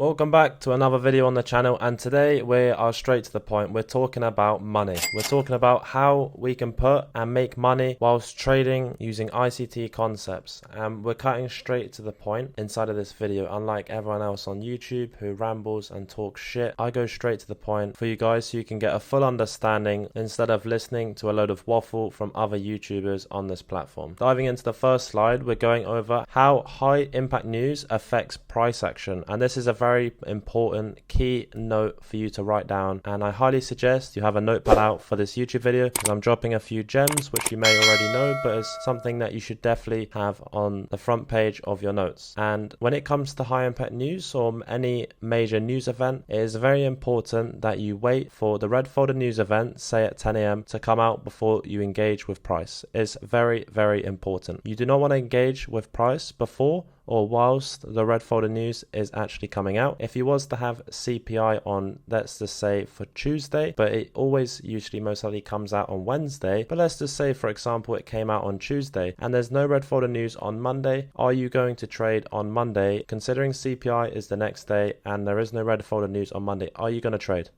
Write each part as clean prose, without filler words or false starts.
Welcome back to another video on the channel, and today we are straight to the point. We're talking about money. We're talking about how we can put and make money whilst trading using ICT concepts, and we're cutting straight to the point inside of this video. Unlike everyone else on YouTube who rambles and talks shit, I go straight to the point for you guys so you can get a full understanding instead of listening to a load of waffle from other YouTubers on this platform. Diving into the first slide, we're going over how high impact news affects price action, and this is a very important key note for you to write down, and I highly suggest you have a notepad out for this YouTube video because I'm dropping a few gems which you may already know, but it's something that you should definitely have on the front page of your notes. And when it comes to high impact news or any major news event, it is very important that you wait for the red folder news event, say at 10 a.m, to come out before you engage with price. It's very, very important. You do not want to engage with price before or whilst the red folder news is actually coming out. If you was to have CPI on, let's just say for Tuesday, but it always usually most likely comes out on Wednesday, but let's just say for example it came out on Tuesday and there's no red folder news on Monday, are you going to trade on Monday considering CPI is the next day and there is no red folder news on Monday? Are you going to trade?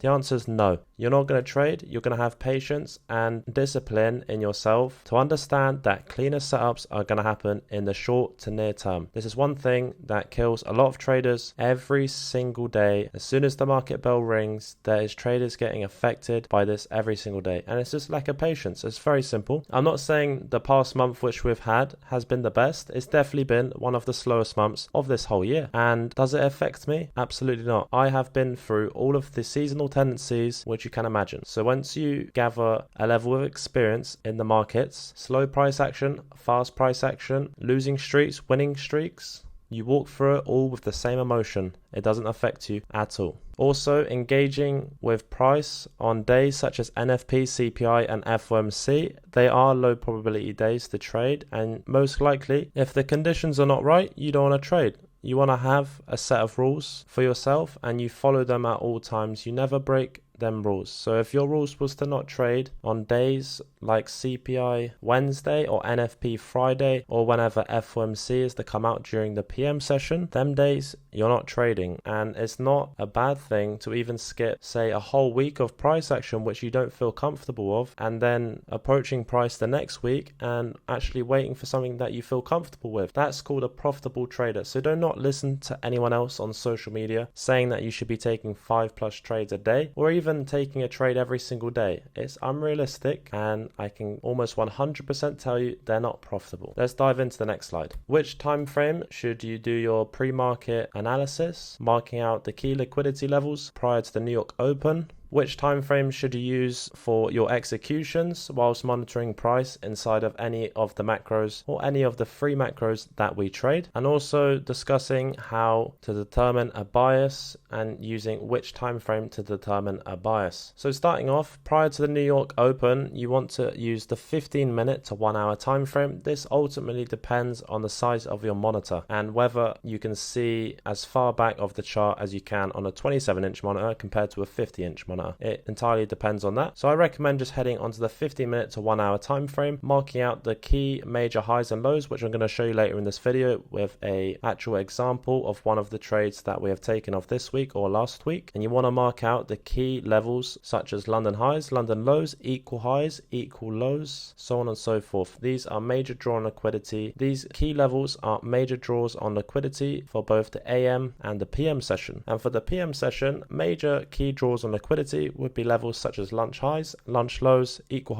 The answer is no. You're not going to trade. You're going to have patience and discipline in yourself to understand that cleaner setups are going to happen in the short to near term. This is one thing that kills a lot of traders every single day. As soon as the market bell rings, there is traders getting affected by this every single day. And it's just lack of patience. It's very simple. I'm not saying the past month which we've had has been the best. It's definitely been one of the slowest months of this whole year. And does it affect me? Absolutely not. I have been through all of the seasonal tendencies which you can imagine. So once you gather a level of experience in the markets, slow price action, fast price action, losing streaks, winning streaks, you walk through it all with the same emotion. It doesn't affect you at all. Also, engaging with price on days such as NFP, CPI and FOMC, they are low probability days to trade, and most likely if the conditions are not right, you don't want to trade. You want to have a set of rules for yourself and you follow them at all times. You never break them rules. So if your rules was to not trade on days like CPI Wednesday or NFP Friday or whenever FOMC is to come out during the PM session, them days you're not trading. And it's not a bad thing to even skip, say, a whole week of price action which you don't feel comfortable of, and then approaching price the next week and actually waiting for something that you feel comfortable with. That's called a profitable trader. So do not listen to anyone else on social media saying that you should be taking 5+ trades a day or even taking a trade every single day. It's unrealistic, and I can almost 100% tell you they're not profitable. Let's dive into the next slide. Which time frame should you do your pre-market analysis, marking out the key liquidity levels prior to the New York Open? Which time frame should you use for your executions whilst monitoring price inside of any of the macros or any of the free macros that we trade? And also discussing how to determine a bias and using which time frame to determine a bias. So starting off, prior to the New York Open, you want to use the 15-minute to 1 hour time frame. This ultimately depends on the size of your monitor and whether you can see as far back of the chart as you can on a 27-inch monitor compared to a 50-inch monitor. It entirely depends on that. So I recommend just heading onto the 15-minute to 1 hour time frame, marking out the key major highs and lows, which I'm going to show you later in this video with a actual example of one of the trades that we have taken off this week or last week. And you want to mark out the key levels such as London highs, London lows, equal highs, equal lows, so on and so forth. These are major draw on liquidity. These key levels are major draws on liquidity for both the AM and the PM session. And for the PM session, major key draws on liquidity would be levels such as lunch highs, lunch lows, equal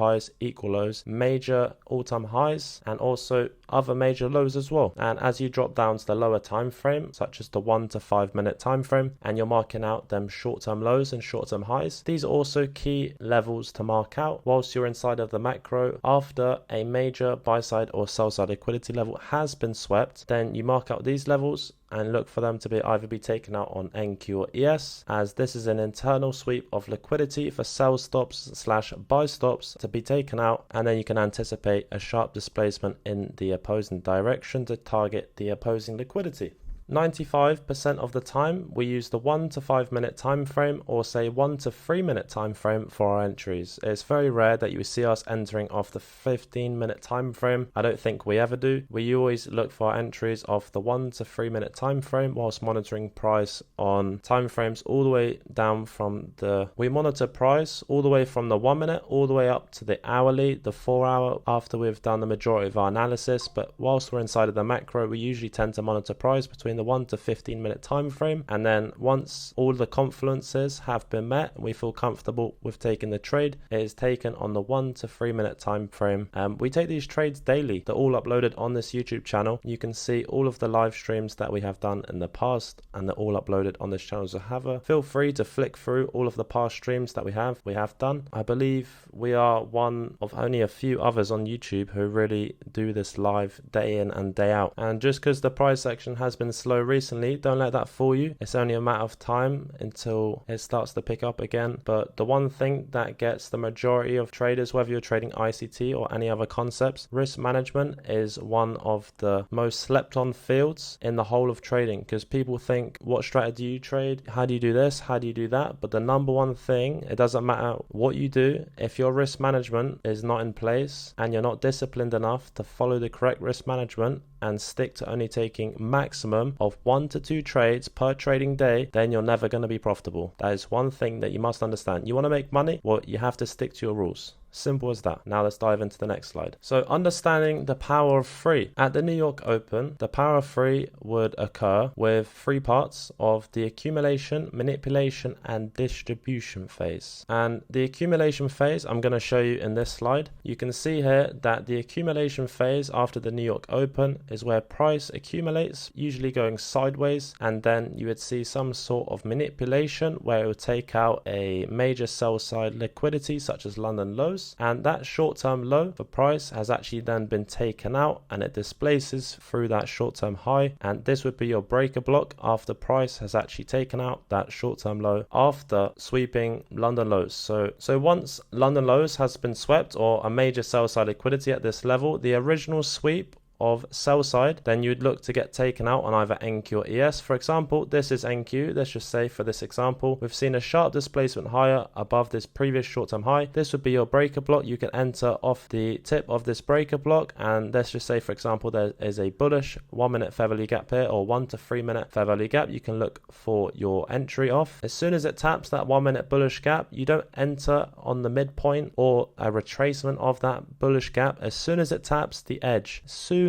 lows, major all-time highs, and also other major lows as well. And as you drop down to the lower time frame, such as the 1 to 5 minute time frame, and you're marking out them short-term lows and short-term highs, these are also key levels to mark out whilst you're inside of the macro. After a major buy side or sell side liquidity level has been swept, then you mark out these levels and look for them to be either be taken out on NQ or ES, as this is an internal sweep of liquidity for sell stops / buy stops to be taken out, and then you can anticipate a sharp displacement in the opposing direction to target the opposing liquidity. 95% of the time we use the 1 to 5 minute time frame, or say 1 to 3 minute time frame for our entries. It's very rare that you see us entering off the 15-minute time frame. I don't think we ever do. We always look for our entries off the 1 to 3 minute time frame, whilst monitoring price on time frames all the way down from we monitor price all the way from the 1 minute all the way up to the hourly, the 4 hour, after we've done the majority of our analysis. But whilst we're inside of the macro, we usually tend to monitor price between the 1 to 15 minute time frame, and then once all the confluences have been met and we feel comfortable with taking the trade, it is taken on the 1 to 3 minute time frame. We take these trades daily. They're all uploaded on this YouTube channel. You can see all of the live streams that we have done in the past, and they're all uploaded on this channel. So feel free to flick through all of the past streams that we have done. I believe we are one of only a few others on YouTube who really do this live day in and day out. And just because the price action has been slow recently, don't let that fool you. It's only a matter of time until it starts to pick up again. But the one thing that gets the majority of traders, whether you're trading ICT or any other concepts, risk management is one of the most slept on fields in the whole of trading, because people think, what strategy do you trade? How do you do this? How do you do that? But the number one thing, it doesn't matter what you do, if your risk management is not in place and you're not disciplined enough to follow the correct risk management and stick to only taking maximum of 1 to 2 trades per trading day, then you're never going to be profitable. That is one thing that you must understand. You want to make money? Well, you have to stick to your rules. Simple as that. Now let's dive into the next slide. So understanding the power of free. At the New York Open, the power of free would occur with 3 parts of the accumulation, manipulation, and distribution phase. And the accumulation phase, I'm going to show you in this slide. You can see here that the accumulation phase after the New York Open is where price accumulates, usually going sideways, and then you would see some sort of manipulation where it would take out a major sell side liquidity such as London lows. And that short-term low for price has actually then been taken out, and it displaces through that short-term high, and this would be your breaker block after price has actually taken out that short-term low after sweeping London lows. So once London lows has been swept, or a major sell side liquidity at this level, the original sweep of sell side, then you'd look to get taken out on either NQ or ES. For example, this is NQ. Let's just say for this example, we've seen a sharp displacement higher above this previous short-term high. This would be your breaker block. You can enter off the tip of this breaker block, and let's just say, for example, there is a bullish 1 minute fair value gap here, or 1 to 3 minute fair value gap. You can look for your entry off. As soon as it taps that 1 minute bullish gap, you don't enter on the midpoint or a retracement of that bullish gap. As soon as it taps the edge,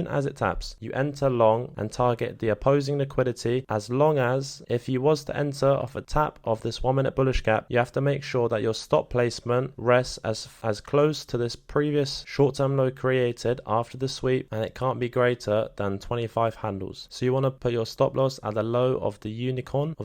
as it taps, you enter long and target the opposing liquidity. As long as, if you was to enter off a tap of this 1 minute bullish gap, you have to make sure that your stop placement rests as close to this previous short-term low created after the sweep, and it can't be greater than 25 handles. So you want to put your stop loss at the low of the unicorn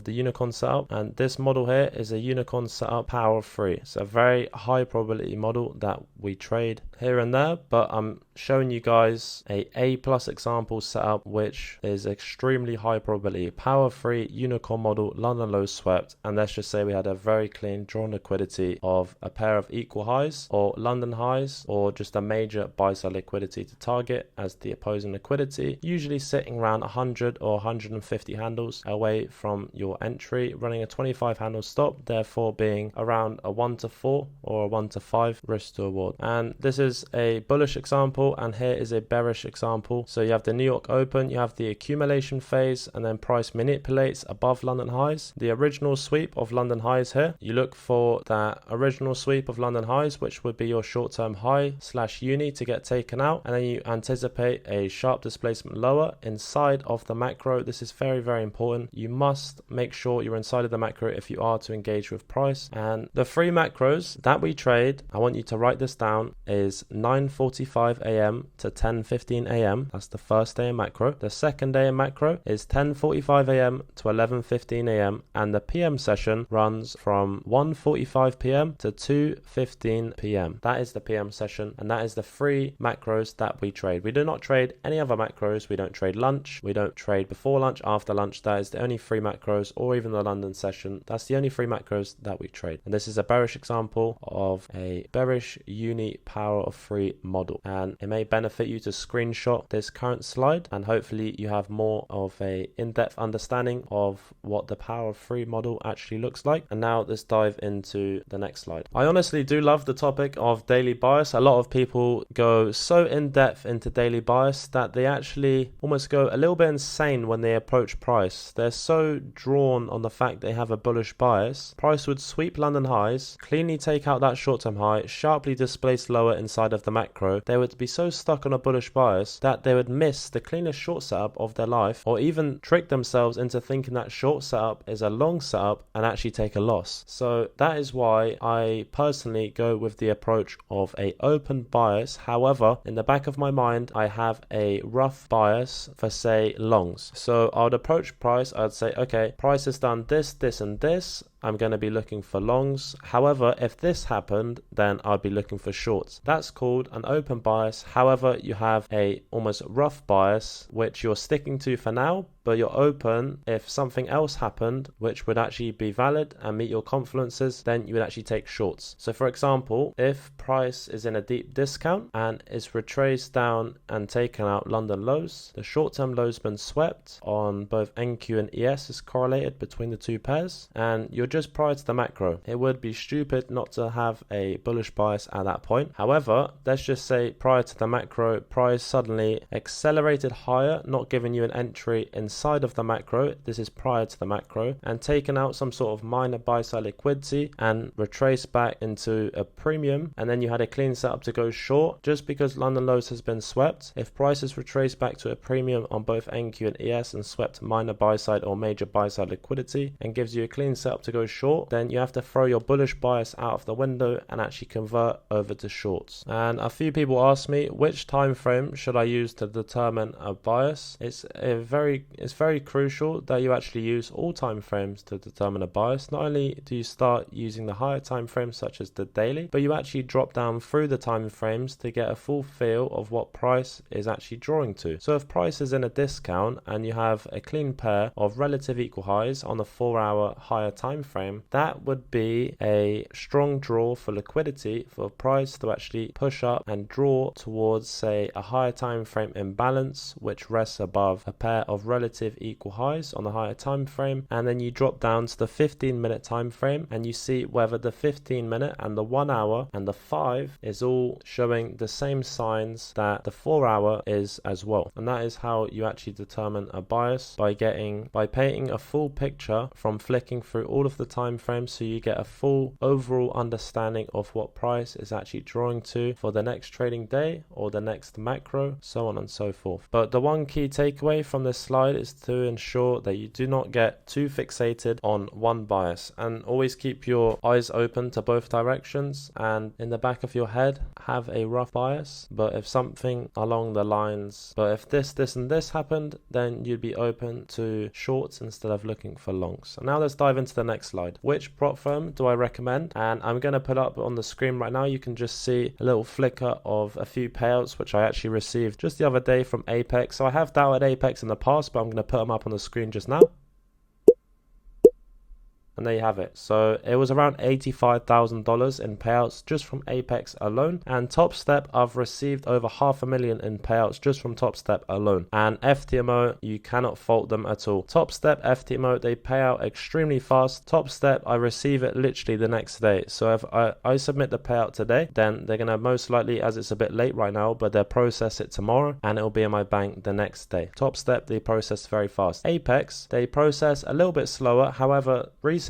setup, and this model here is a unicorn setup power free. It's a very high probability model that we trade here and there, but I'm showing you guys a plus example setup which is extremely high probability, power free unicorn model, London low swept, and let's just say we had a very clean drawn liquidity of a pair of equal highs or London highs, or just a major buy side liquidity to target as the opposing liquidity, usually sitting around 100 or 150 handles away from your entry, running a 25 handle stop, therefore being around a 1 to 4 or a 1 to 5 risk to reward. And this is a bullish example, and here is a bearish example. So you have the New York Open, you have the accumulation phase, and then price manipulates above London highs. The original sweep of London highs here, you look for that original sweep of London highs, which would be your short-term high / uni, to get taken out, and then you anticipate a sharp displacement lower inside of the macro. This is very, very important. You must make sure you're inside of the macro if you are to engage with price. And the 3 macros that we trade, I want you to write this down, is 9:45 a.m. to 10:15 a.m. That's the first day in macro. The second day in macro is 10:45 a.m. to 11:15 a.m. and the PM session runs from 1:45 p.m. to 2:15 p.m. That is the PM session, and that is the 3 macros that we trade. We do not trade any other macros. We don't trade lunch. We don't trade before lunch, after lunch. That is the only 3 macros, or even the London session. That's the only 3 macros that we trade. And this is a bearish example of a bearish uni power of 3 model, and it may benefit you to screenshot screenshot this current slide, and hopefully you have more of a in-depth understanding of what the power of 3 model actually looks like. And now let's dive into the next slide. I honestly do love the topic of daily bias. A lot of people go so in-depth into daily bias that they actually almost go a little bit insane when they approach price. They're so drawn on the fact they have a bullish bias. Price would sweep London highs, cleanly take out that short-term high, sharply displace lower inside of the macro. They would be so stuck on a bullish bias that they would miss the cleanest short setup of their life, or even trick themselves into thinking that short setup is a long setup and actually take a loss. So that is why I personally go with the approach of a open bias. However, in the back of my mind, I have a rough bias for, say, longs. So I would approach price, I'd say, okay, price has done this, this, and this. I'm going to be looking for longs. However, if this happened, then I'd be looking for shorts. That's called an open bias. However, you have a almost rough bias, which you're sticking to for now, but you're open if something else happened, which would actually be valid and meet your confluences, then you would actually take shorts. So for example, if price is in a deep discount and is retraced down and taken out London lows, the short-term lows been swept on both NQ and ES is correlated between the two pairs, and you're just prior to the macro. It would be stupid not to have a bullish bias at that point. However, let's just say prior to the macro, price suddenly accelerated higher, not giving you an entry inside of the macro. This is prior to the macro, and taken out some sort of minor buy side liquidity and retraced back into a premium, and then you had a clean setup to go short. Just because London lows has been swept, if prices retraced back to a premium on both NQ and ES and swept minor buy side or major buy side liquidity and gives you a clean setup to go short, then you have to throw your bullish bias out of the window and actually convert over to shorts. And a few people ask me, which time frame should I use to determine a bias? It's very crucial that you actually use all time frames to determine a bias. Not only do you start using the higher time frames such as the daily, but you actually drop down through the time frames to get a full feel of what price is actually drawing to. So if price is in a discount and you have a clean pair of relative equal highs on the 4-hour higher time frame, that would be a strong draw for liquidity for price to actually push up and draw towards, say, a higher time frame imbalance which rests above a pair of relative equal highs on the higher time frame, and then you drop down to the 15-minute time frame and you see whether the 15-minute and the 1 hour and the 5 is all showing the same signs that the 4-hour is as well. And that is how you actually determine a bias, by painting a full picture from flicking through all of the time frames, so you get a full overall understanding of what price is actually drawing to for the next trading day or the next macro, so on and so forth. But the one key takeaway from this slide is to ensure that you do not get too fixated on one bias, and always keep your eyes open to both directions, and in the back of your head have a rough bias. But if something along the lines, but if this and this happened, then you'd be open to shorts instead of looking for longs. So now let's dive into the next slide. Which prop firm do I recommend? And I'm going to put up on the screen right now, you can just see a little flicker of a few payouts which I actually received just the other day from Apex. So I have doubted Apex in the past, but I'm going to put them up on the screen just now. And there you have it. So it was around $85,000 in payouts just from Apex alone. And Top Step, I've received over $500,000 in payouts just from Top Step alone. And FTMO, you cannot fault them at all. Top Step, FTMO, they pay out extremely fast. Top Step, I receive it literally the next day. So if I submit the payout today, then they're going to most likely, as it's a bit late right now, but they'll process it tomorrow and it'll be in my bank the next day. Top Step, they process very fast. Apex, they process a little bit slower. However, recently,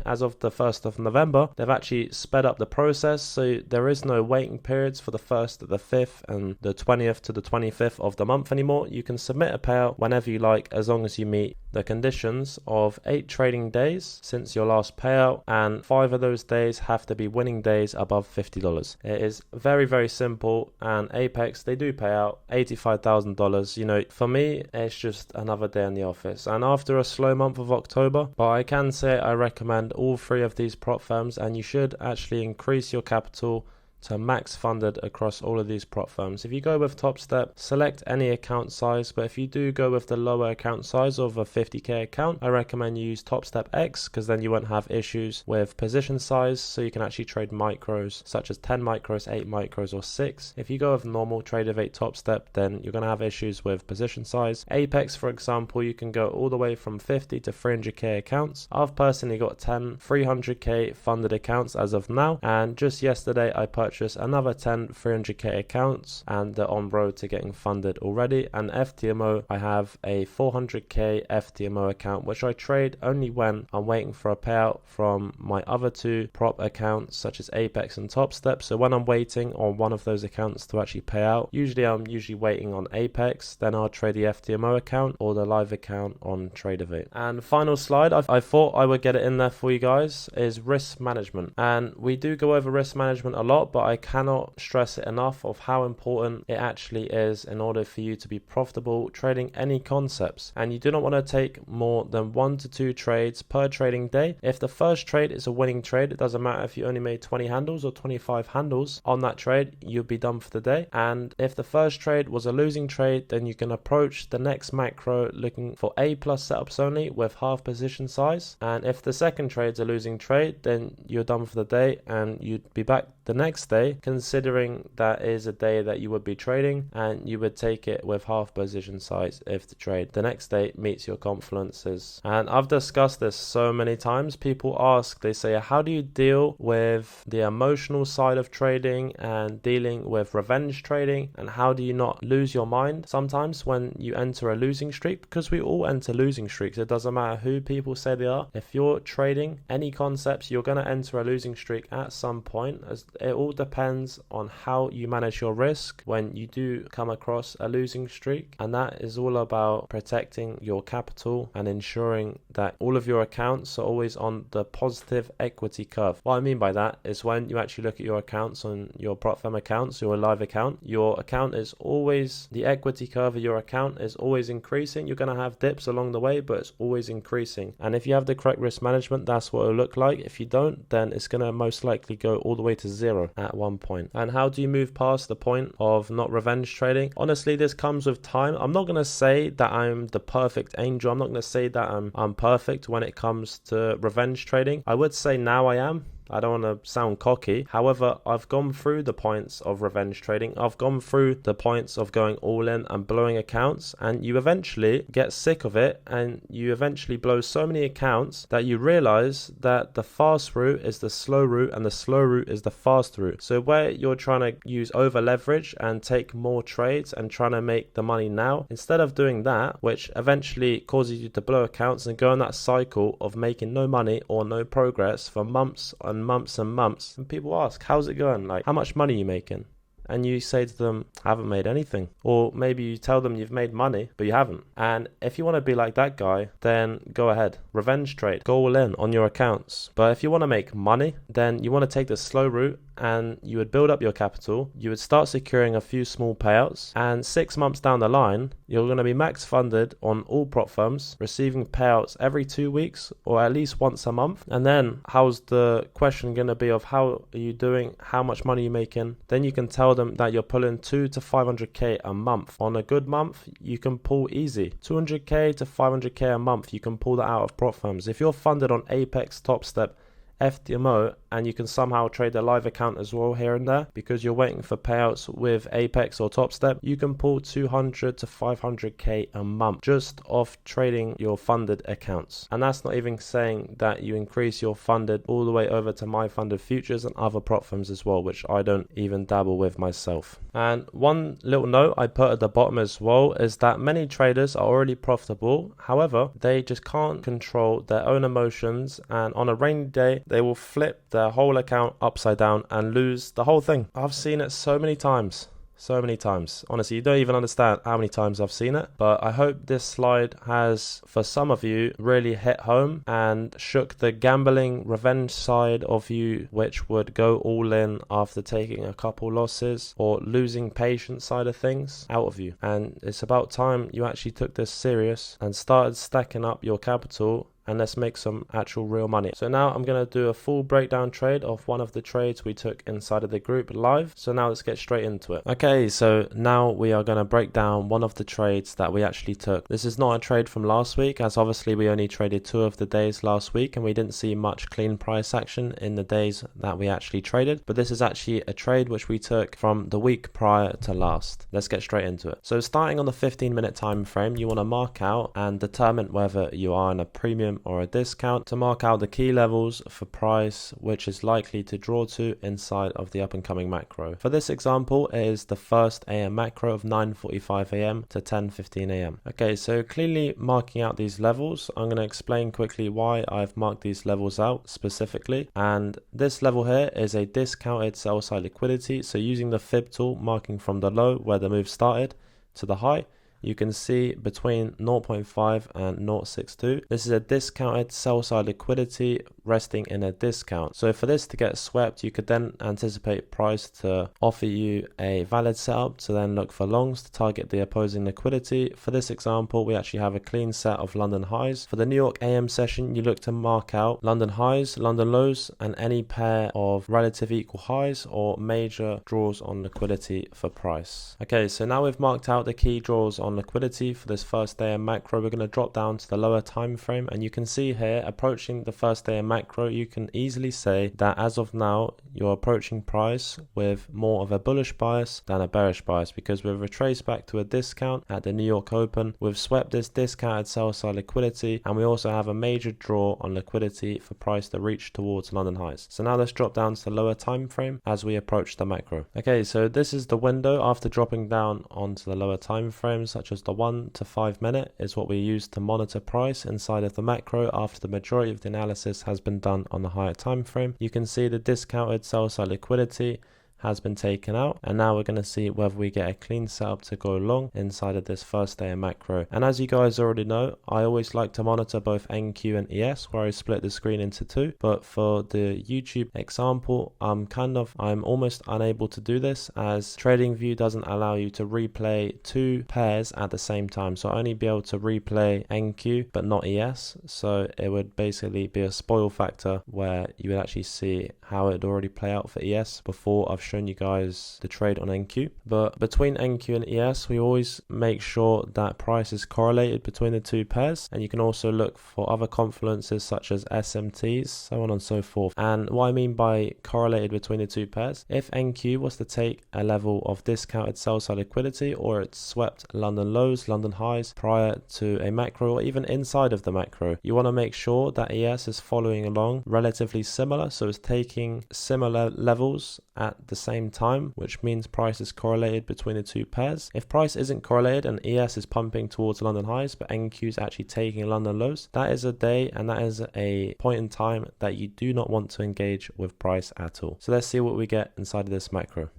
as of the 1st of November, they've actually sped up the process, so there is no waiting periods for the 1st to the 5th and the 20th to the 25th of the month anymore. You can submit a payout whenever you like, as long as you meet the conditions of 8 trading days since your last payout, and 5 of those days have to be winning days above $50. It is very, very simple, and Apex, they do pay out $85,000. You know, for me, it's just another day in the office. And after a slow month of October, but I can say I recommend all 3 of these prop firms, and you should actually increase your capital to max funded across all of these prop firms. If you go with Top Step, select any account size, but if you do go with the lower account size of a 50k account, I recommend you use Top Step X, because then you won't have issues with position size, so you can actually trade micros such as 10 micros, 8 micros, or 6. If you go with normal Trader 8 Top Step, then you're going to have issues with position size. Apex, for example, you can go all the way from 50 to 300k accounts. I've personally got 10 300k funded accounts as of now, and just yesterday I purchased another 10 300k accounts, and they're on road to getting funded already. And FTMO, I have a 400k FTMO account, which I trade only when I'm waiting for a payout from my other two prop accounts such as Apex and Top Step. So when I'm waiting on one of those accounts to actually pay out, I'm usually waiting on Apex, then I'll trade the FTMO account or the live account on TraderVate. And final slide, I thought I would get it in there for you guys, is risk management. And we do go over risk management a lot, but I cannot stress it enough of how important it actually is in order for you to be profitable trading any concepts. And you do not want to take more than 1 to 2 trades per trading day. If the first trade is a winning trade, it doesn't matter if you only made 20 handles or 25 handles on that trade, you'll be done for the day. And if the first trade was a losing trade, then you can approach the next macro looking for A+ setups only with half position size. And if the second trade's a losing trade, then you're done for the day, and you'd be back the next day, considering that is a day that you would be trading, and you would take it with half position size if the trade the next day meets your confluences. And I've discussed this so many times. People ask, they say, how do you deal with the emotional side of trading and dealing with revenge trading, and how do you not lose your mind sometimes when you enter a losing streak? Because we all enter losing streaks. It doesn't matter who people say they are. If you're trading any concepts, you're going to enter a losing streak at some point. As it all depends on how you manage your risk when you do come across a losing streak, and that is all about protecting your capital and ensuring that all of your accounts are always on the positive equity curve. What I mean by that is when you actually look at your accounts on your prop firm accounts, your live account, your account is always, the equity curve of your account is always increasing. You're going to have dips along the way, but it's always increasing. And if you have the correct risk management, that's what it'll look like. If you don't, then it's going to most likely go all the way to 0 at one point. And how do you move past the point of not revenge trading? Honestly, this comes with time. I'm not going to say that I'm the perfect angel. I'm not going to say that I'm perfect when it comes to revenge trading. I would say now I am. I don't want to sound cocky. However, I've gone through the points of revenge trading. I've gone through the points of going all in and blowing accounts, and you eventually get sick of it, and you eventually blow so many accounts that you realize that the fast route is the slow route and the slow route is the fast route. So where you're trying to use over leverage and take more trades and trying to make the money now, instead of doing that, which eventually causes you to blow accounts and go in that cycle of making no money or no progress for months and months and months. And people ask, how's it going? Like, how much money are you making? And you say to them, I haven't made anything. Or maybe you tell them you've made money, but you haven't. And if you want to be like that guy, then go ahead. Revenge trade. Go all in on your accounts. But if you want to make money, then you want to take the slow route, and you would build up your capital. You would start securing a few small payouts, and 6 months down the line, you're going to be max funded on all prop firms, receiving payouts every 2 weeks or at least once a month. And then how's the question going to be of how are you doing? How much money are you making? Then you can tell them that you're pulling 2 to 500k a month. On a good month, you can pull easy 200k to 500k a month. You can pull that out of prop firms. If you're funded on Apex, Top Step, FTMO, and you can somehow trade a live account as well here and there because you're waiting for payouts with Apex or Top Step, you can pull 200 to 500k a month just off trading your funded accounts. And that's not even saying that you increase your funded all the way over to my funded futures and other prop firms as well, which I don't even dabble with myself. And one little note I put at the bottom as well is that many traders are already profitable. However, they just can't control their own emotions, and on a rainy day they will flip their whole account upside down and lose the whole thing. I've seen it so many times. So many times. Honestly, you don't even understand how many times I've seen it. But I hope this slide has, for some of you, really hit home and shook the gambling revenge side of you, which would go all in after taking a couple losses or losing patience side of things out of you. And it's about time you actually took this serious and started stacking up your capital and let's make some actual real money. So now I'm going to do a full breakdown trade of one of the trades we took inside of the group live. So now let's get straight into it. Okay, so now we are going to break down one of the trades that we actually took. This is not a trade from last week, as obviously we only traded 2 of the days last week and we didn't see much clean price action in the days that we actually traded. But this is actually a trade which we took from the week prior to last. Let's get straight into it. So starting on the 15-minute time frame, you want to mark out and determine whether you are in a premium or a discount to mark out the key levels for price which is likely to draw to inside of the up and coming macro. For this example, it is the first AM macro of 9:45 AM to 10:15 AM. Okay, so clearly marking out these levels, I'm going to explain quickly why I've marked these levels out specifically. And this level here is a discounted sell side liquidity. So using the fib tool, marking from the low where the move started to the high, you can see between 0.5 and 0.62. This is a discounted sell side liquidity resting in a discount. So for this to get swept, you could then anticipate price to offer you a valid setup to then look for longs to target the opposing liquidity. For this example, we actually have a clean set of London highs. For the New York AM session, you look to mark out London highs, London lows, and any pair of relative equal highs or major draws on liquidity for price. Okay, so now we've marked out the key draws on liquidity for this first day of macro. We're going to drop down to the lower time frame, and you can see here approaching the first day of macro, you can easily say that as of now you're approaching price with more of a bullish bias than a bearish bias, because we've retraced back to a discount at the New York Open. We've swept this discounted sell side liquidity, and we also have a major draw on liquidity for price to reach towards London highs. So now let's drop down to the lower time frame as we approach the macro. Okay, so this is the window after dropping down onto the lower time frames, such as the 1 to 5 minute is what we use to monitor price inside of the macro after the majority of the analysis has been done on the higher time frame. You can see the discounted sell side liquidity has been taken out, and now we're going to see whether we get a clean setup to go long inside of this first day of macro. And as you guys already know, I always like to monitor both NQ and ES, where I split the screen into 2, but for the YouTube example, I'm almost unable to do this, as TradingView doesn't allow you to replay 2 pairs at the same time. So I only be able to replay NQ but not ES, so it would basically be a spoil factor where you would actually see how it already play out for ES before I've shown you guys the trade on NQ. But between NQ and ES, we always make sure that price is correlated between the 2 pairs, and you can also look for other confluences such as SMTs, so on and so forth. And what I mean by correlated between the 2 pairs, if NQ was to take a level of discounted sell side liquidity, or it swept London lows, London highs prior to a macro, or even inside of the macro, you want to make sure that ES is following along relatively similar, so it's taking similar levels at the same time, which means price is correlated between the 2 pairs. If price isn't correlated and ES is pumping towards London highs but NQ is actually taking London lows, that is a day and that is a point in time that you do not want to engage with price at all. So let's see what we get inside of this macro.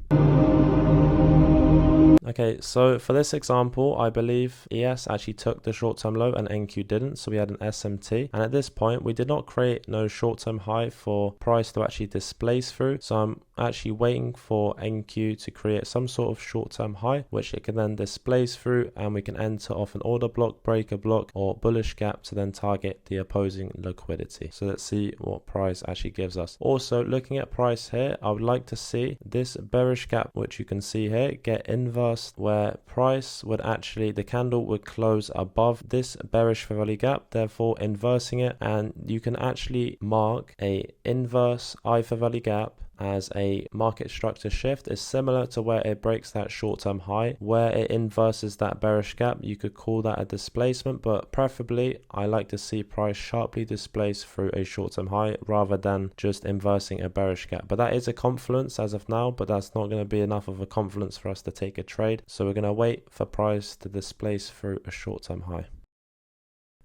Okay, so for this example, I believe ES actually took the short-term low and NQ didn't, so we had an SMT. And at this point, we did not create no short-term high for price to actually displace through. So I'm actually waiting for NQ to create some sort of short-term high, which it can then displace through, and we can enter off an order block, breaker block, or bullish gap to then target the opposing liquidity. So let's see what price actually gives us. Also, looking at price here, I would like to see this bearish gap, which you can see here, get inverse, where price would actually, the candle would close above this bearish fair value gap, therefore inversing it, and you can actually mark a inverse I fair value gap as a market structure shift. Is similar to where it breaks that short-term high, where it inverses that bearish gap. You could call that a displacement, but preferably I like to see price sharply displace through a short-term high rather than just inversing a bearish gap. But that is a confluence as of now, but that's not going to be enough of a confluence for us to take a trade, so we're going to wait for price to displace through a short-term high.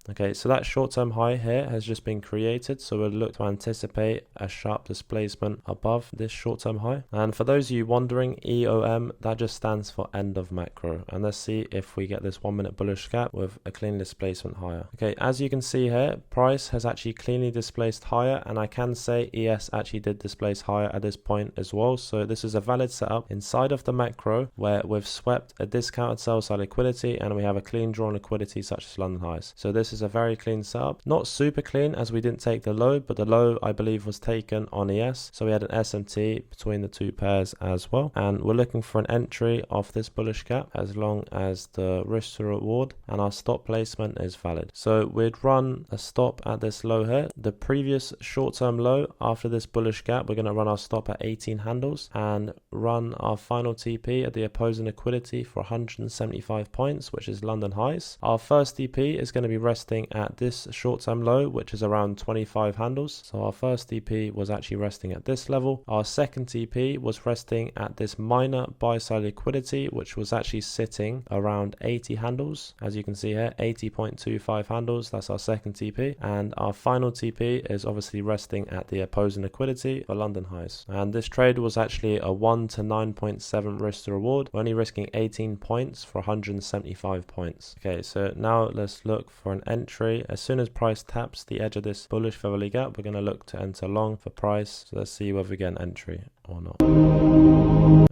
Okay, so that short-term high here has just been created, so we'll look to anticipate a sharp displacement above this short-term high. And for those of you wondering, EOM, that just stands for end of macro. And let's see if we get this 1 minute bullish gap with a clean displacement higher. Okay, as you can see here, price has actually cleanly displaced higher, and I can say ES actually did displace higher at this point as well. So this is a valid setup inside of the macro where we've swept a discounted sell side liquidity and we have a clean drawn liquidity such as London highs. So this is is a very clean setup. Not super clean as we didn't take the low, but the low I believe was taken on ES. So we had an SMT between the two pairs as well. And we're looking for an entry off this bullish gap as long as the risk to reward and our stop placement is valid. So we'd run a stop at this low here. The previous short-term low after this bullish gap, we're going to run our stop at 18 handles and run our final TP at the opposing liquidity for 175 points, which is London highs. Our first TP is going to be resting at this short-term low, which is around 25 handles. So our first TP was actually resting at this level. Our second TP was resting at this minor buy side liquidity, which was actually sitting around 80 handles. As you can see here, 80.25 handles. That's our second TP. And our final TP is obviously resting at the opposing liquidity for London highs. And this trade was actually a 1 to 9.7 risk to reward. We're only risking 18 points for 175 points. Okay, so now let's look for an entry. As soon as price taps the edge of this bullish featherly gap, we're going to look to enter long for price. So let's see whether we get an entry or not.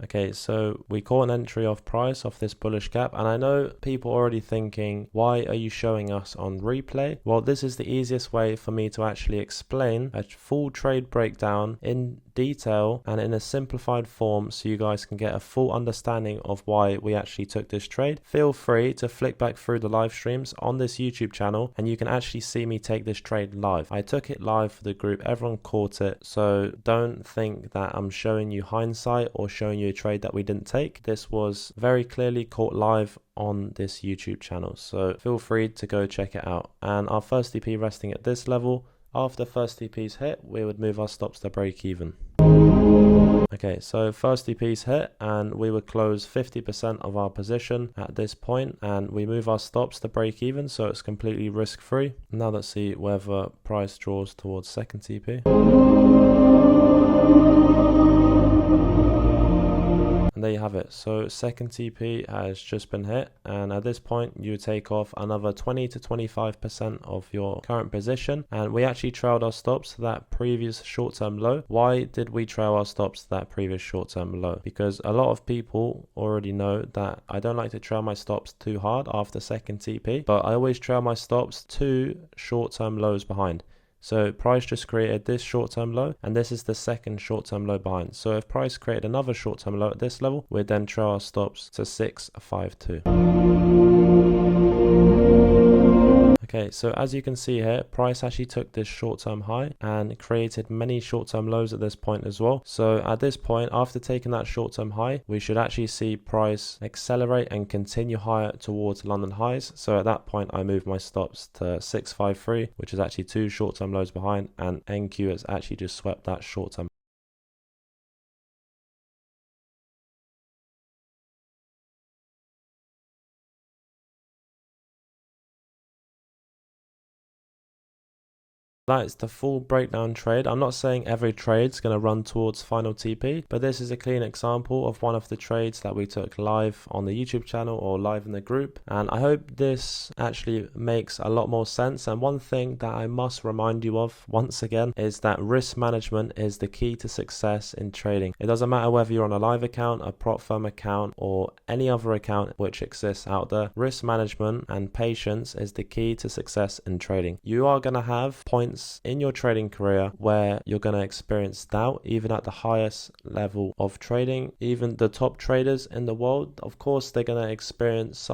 Okay, so we caught an entry off price off this bullish gap, and I know people are already thinking, why are you showing us on replay? Well, this is the easiest way for me to actually explain a full trade breakdown in detail and in a simplified form so you guys can get a full understanding of why we actually took this trade. Feel free to flick back through the live streams on this YouTube channel and you can actually see me take this trade live. I took it live for the group, everyone caught it, so don't think that I'm showing you hindsight or showing you a trade that we didn't take. This was very clearly caught live on this YouTube channel, so feel free to go check it out. And our first TP resting at this level. After first TP's hit, we would move our stops to break even. Okay, so first TP's hit and we would close 50% of our position at this point and we move our stops to break even, so it's completely risk free. Now let's see whether price draws towards second TP. And there you have it. So second TP has just been hit, and at this point you take off another 20 to 25% of your current position, and we actually trailed our stops to that previous short-term low. Why did we trail our stops to that previous short-term low? Because a lot of people already know that I don't like to trail my stops too hard after second TP, but I always trail my stops 2 short-term lows behind. So price just created this short-term low, and this is the second short-term low behind. So if price created another short-term low at this level, we'd then trail our stops to 652. Okay, so as you can see here, price actually took this short-term high and created many short-term lows at this point as well. So at this point, after taking that short-term high, we should actually see price accelerate and continue higher towards London highs. So at that point, I moved my stops to 653, which is actually 2 short-term lows behind, and NQ has actually just swept that short-term. That is the full breakdown trade. I'm not saying every trade's going to run towards final TP, but this is a clean example of one of the trades that we took live on the YouTube channel or live in the group. And I hope this actually makes a lot more sense. And one thing that I must remind you of once again is that risk management is the key to success in trading. It doesn't matter whether you're on a live account, a prop firm account, or any other account which exists out there. Risk management and patience is the key to success in trading. You are going to have points in your trading career where you're going to experience doubt, even at the highest level of trading. Even the top traders in the world, of course, they're going to experience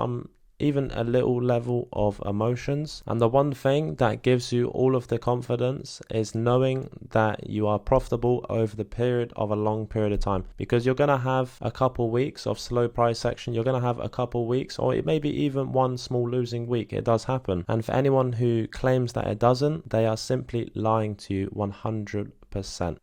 even a little level of emotions. And the one thing that gives you all of the confidence is knowing that you are profitable over the period of a long period of time, because you're going to have a couple weeks of slow price action. You're going to have a couple weeks, or it may be even one small losing week. It does happen. And for anyone who claims that it doesn't, they are simply lying to you 100%.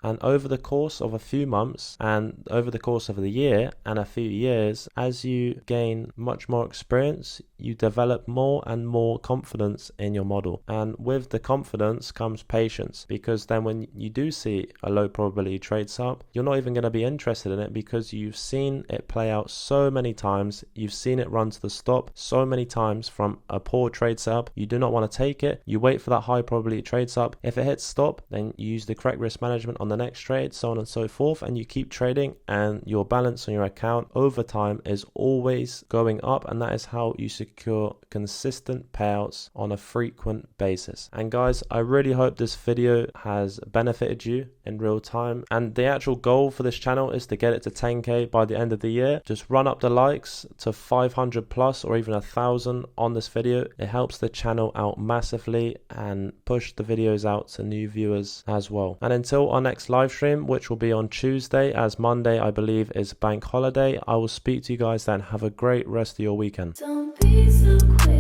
And over the course of a few months and over the course of the year and a few years, as you gain much more experience, you develop more and more confidence in your model. And with the confidence comes patience, because then when you do see a low probability trade setup, you're not even going to be interested in it because you've seen it play out so many times. You've seen it run to the stop so many times from a poor trade setup. You do not want to take it. You wait for that high probability trade setup. If it hits stop, then you use the correct risk management on the next trade, so on and so forth, and you keep trading, and your balance on your account over time is always going up, and that is how you secure consistent payouts on a frequent basis. And guys, I really hope this video has benefited you in real time, and the actual goal for this channel is to get it to 10k by the end of the year. Just run up the likes to 500 plus or even 1,000 on this video. It helps the channel out massively and push the videos out to new viewers as well. And until our next live stream, which will be on Tuesday, as Monday I believe is bank holiday, I will speak to you guys then. Have a great rest of your weekend. Don't be so quick.